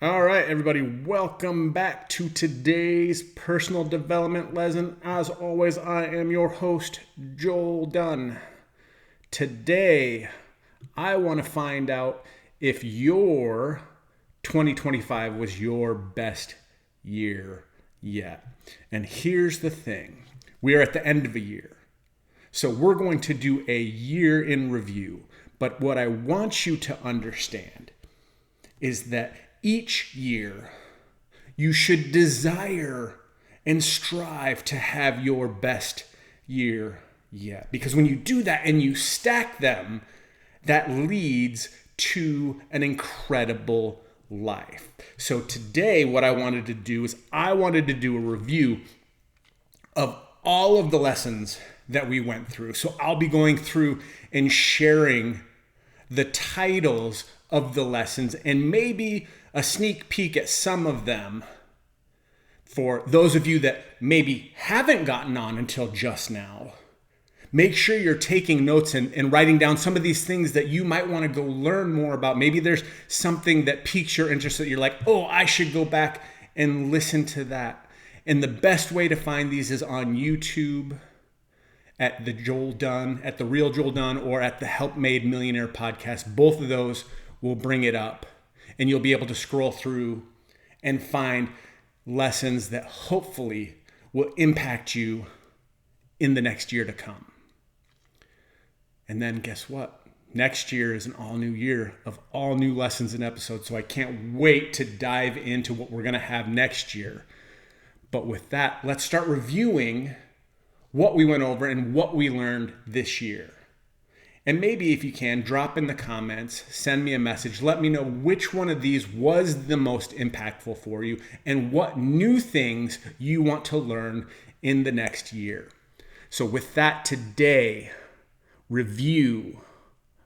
All right, everybody, welcome back to today's personal development lesson. As always, I am your host, Joel Dunn. Today, I want to find out if your 2025 was your best year yet. And here's the thing. We are at the end of a year. So we're going to do a year in review. But what I want you to understand is that each year you should desire and strive to have your best year yet. Because when you do that and you stack them, that leads to an incredible life. So today what I wanted to do is I wanted to do a review of all of the lessons that we went through. So I'll be going through and sharing the titles of the lessons and maybe a sneak peek at some of them for those of you that maybe haven't gotten on until just now. Make sure you're taking notes and writing down some of these things that you might want to go learn more about. Maybe there's something that piques your interest that you're like, oh, I should go back and listen to that. And the best way to find these is on YouTube, at the Joel Dunn, at the Real Joel Dunn, or at the Help Made Millionaire podcast. Both of those will bring it up, and you'll be able to scroll through and find lessons that hopefully will impact you in the next year to come. And then guess what? Next year is an all new year of all new lessons and episodes. So I can't wait to dive into what we're going to have next year. But with that, let's start reviewing what we went over and what we learned this year. And maybe if you can, drop in the comments, send me a message, let me know which one of these was the most impactful for you and what new things you want to learn in the next year. So with that, today, review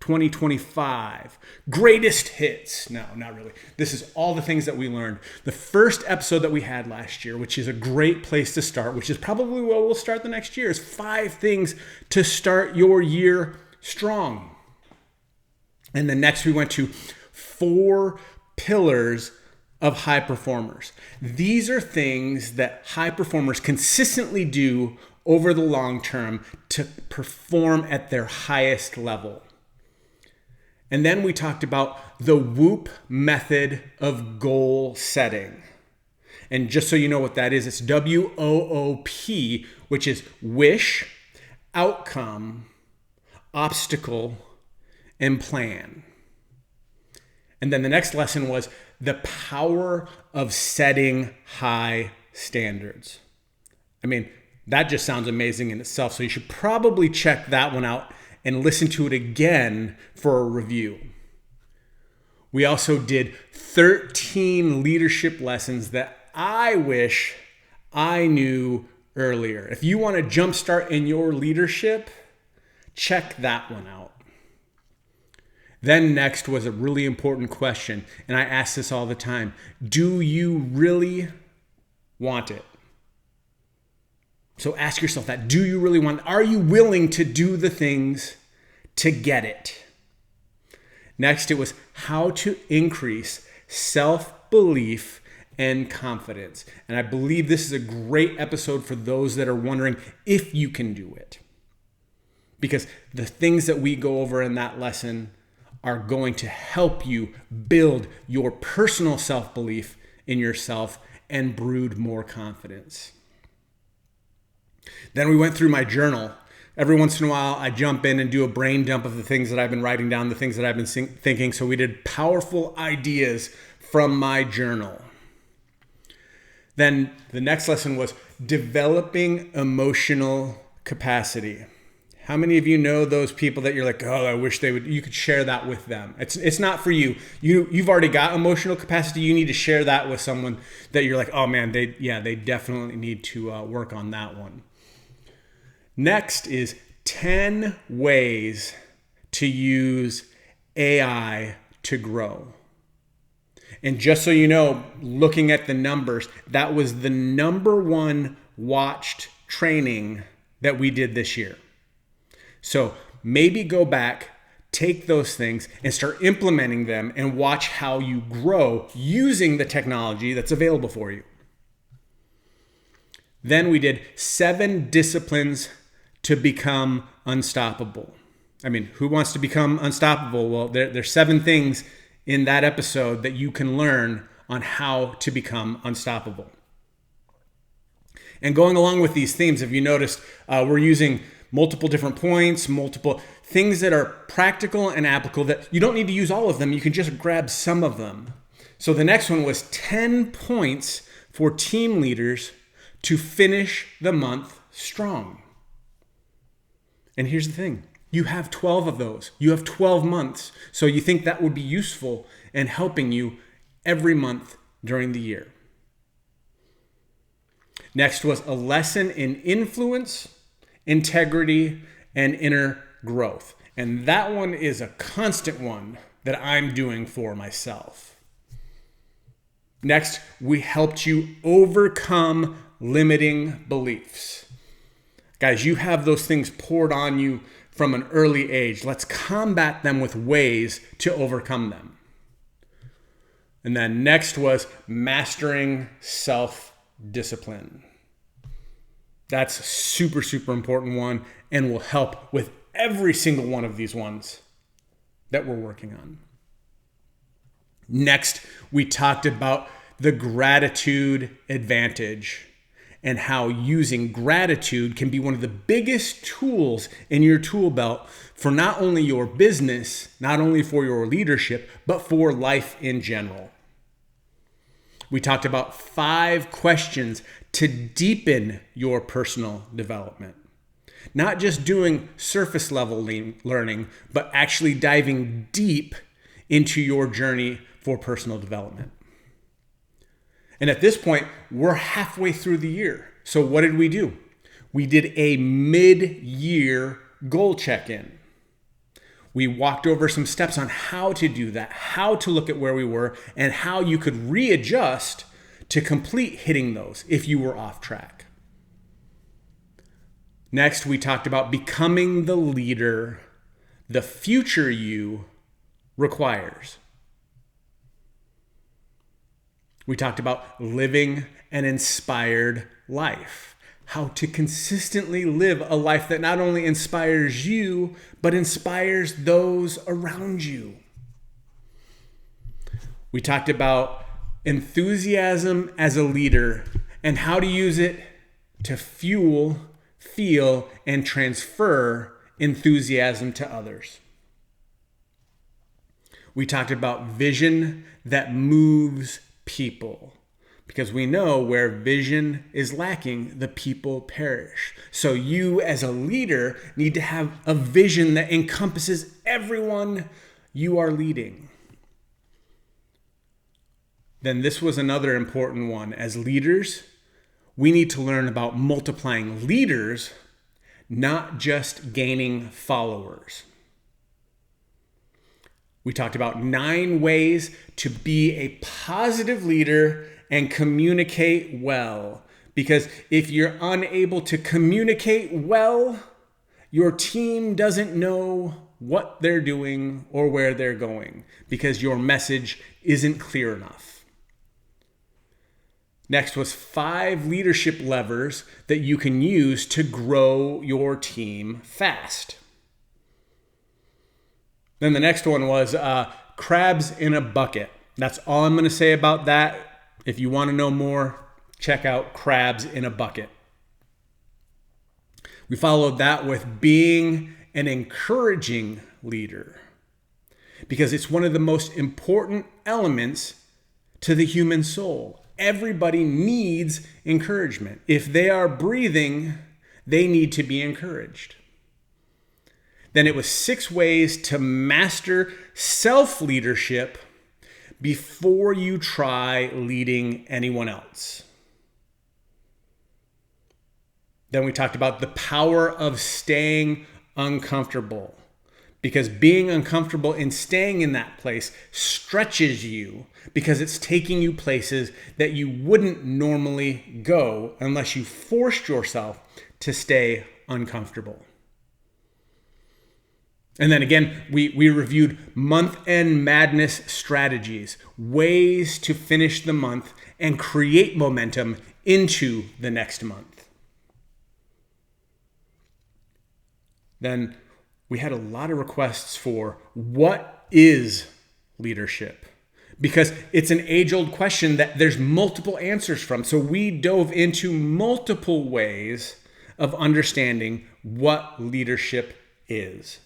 2025 greatest hits. No, not really. This is all the things that we learned. The first episode that we had last year, which is a great place to start, which is probably where we'll start the next year, is 5 things to start your year strong. And then next we went to 4 pillars of high performers. These are things that high performers consistently do over the long term to perform at their highest level. And then we talked about the WOOP method of goal setting. And just so you know what that is, it's WOOP, which is wish, outcome, obstacle, and plan. And then the next lesson was the power of setting high standards. I mean, that just sounds amazing in itself. So you should probably check that one out and listen to it again for a review. We also did 13 leadership lessons that I wish I knew earlier. If you want to jumpstart in your leadership, check that one out. Then next was a really important question, and I ask this all the time. Do you really want it? So ask yourself that. Do you really want it? Are you willing to do the things to get it? Next, it was how to increase self-belief and confidence. And I believe this is a great episode for those that are wondering if you can do it. Because the things that we go over in that lesson are going to help you build your personal self-belief in yourself and brood more confidence. Then we went through my journal. Every once in a while, I jump in and do a brain dump of the things that I've been writing down, the things that I've been thinking. So we did powerful ideas from my journal. Then the next lesson was developing emotional capacity. How many of you know those people that you're like, oh, I wish you could share that with them? It's not for you. You've already got emotional capacity. You need to share that with someone that you're like, oh man, they definitely need to work on that one. Next is 10 ways to use AI to grow. And just so you know, looking at the numbers, that was the number 1 watched training that we did this year. So maybe go back take those things and start implementing them and watch how you grow using the technology that's available for you. Then we did 7 disciplines to become unstoppable. I mean, who wants to become unstoppable? Well, there's 7 things in that episode that you can learn on how to become unstoppable. And going along with these themes, if you noticed, we're using multiple different points, multiple things that are practical and applicable that you don't need to use all of them. You can just grab some of them. So the next one was 10 points for team leaders to finish the month strong. And here's the thing. You have 12 of those. You have 12 months. So you think that would be useful and helping you every month during the year. Next was a lesson in influence, integrity, and inner growth. And that one is a constant one that I'm doing for myself. Next, we helped you overcome limiting beliefs. Guys, you have those things poured on you from an early age. Let's combat them with ways to overcome them. And then next was mastering self-discipline. That's a super, super important one and will help with every single one of these ones that we're working on. Next, we talked about the gratitude advantage and how using gratitude can be one of the biggest tools in your tool belt for not only your business, not only for your leadership, but for life in general. We talked about 5 questions to deepen your personal development. Not just doing surface level learning, but actually diving deep into your journey for personal development. And at this point, we're halfway through the year. So what did we do? We did a mid-year goal check-in. We walked over some steps on how to do that, how to look at where we were, and how you could readjust to complete hitting those if you were off track. Next, we talked about becoming the leader the future you requires. We talked about living an inspired life, how to consistently live a life that not only inspires you, but inspires those around you. We talked about enthusiasm as a leader and how to use it to fuel, feel, and transfer enthusiasm to others. We talked about vision that moves people, because we know where vision is lacking, the people perish. So you as a leader need to have a vision that encompasses everyone you are leading. Then this was another important one. As leaders, we need to learn about multiplying leaders, not just gaining followers. We talked about 9 ways to be a positive leader and communicate well. Because if you're unable to communicate well, your team doesn't know what they're doing or where they're going because your message isn't clear enough. Next was 5 leadership levers that you can use to grow your team fast. Then the next one was crabs in a bucket. That's all I'm going to say about that. If you want to know more, check out Crabs in a Bucket. We followed that with being an encouraging leader, because it's one of the most important elements to the human soul. Everybody needs encouragement. If they are breathing, they need to be encouraged. Then it was 6 ways to master self-leadership before you try leading anyone else. Then we talked about the power of staying uncomfortable, because being uncomfortable and staying in that place stretches you, because it's taking you places that you wouldn't normally go unless you forced yourself to stay uncomfortable. And then again, we reviewed month-end madness strategies, ways to finish the month and create momentum into the next month. Then we had a lot of requests for what is leadership? Because it's an age-old question that there's multiple answers from. So we dove into multiple ways of understanding what leadership is.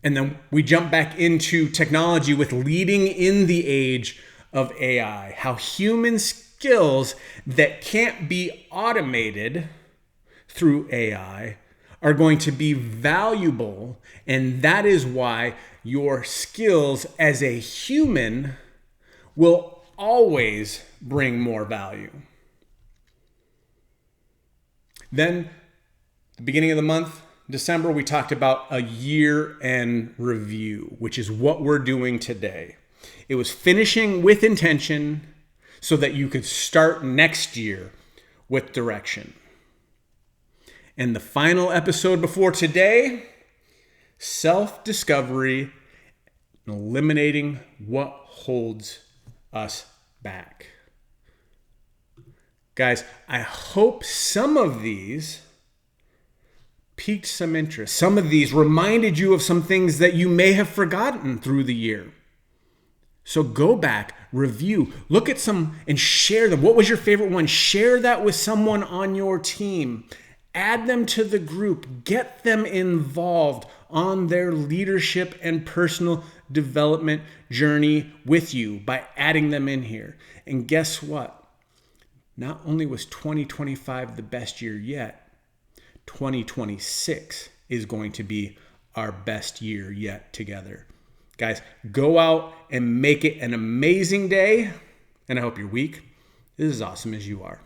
And then we jump back into technology with leading in the age of AI, how human skills that can't be automated through AI are going to be valuable. And that is why your skills as a human will always bring more value. Then, the beginning of the month, December, we talked about a year-end review, which is what we're doing today. It was finishing with intention so that you could start next year with direction. And the final episode before today, self-discovery and eliminating what holds us back. Guys, I hope some of these piqued some interest. Some of these reminded you of some things that you may have forgotten through the year. So go back, review, look at some and share them. What was your favorite one? Share that with someone on your team. Add them to the group. Get them involved on their leadership and personal development journey with you by adding them in here. And guess what? Not only was 2025 the best year yet, 2026 is going to be our best year yet together. Guys, go out and make it an amazing day. And I hope your week is as awesome as you are.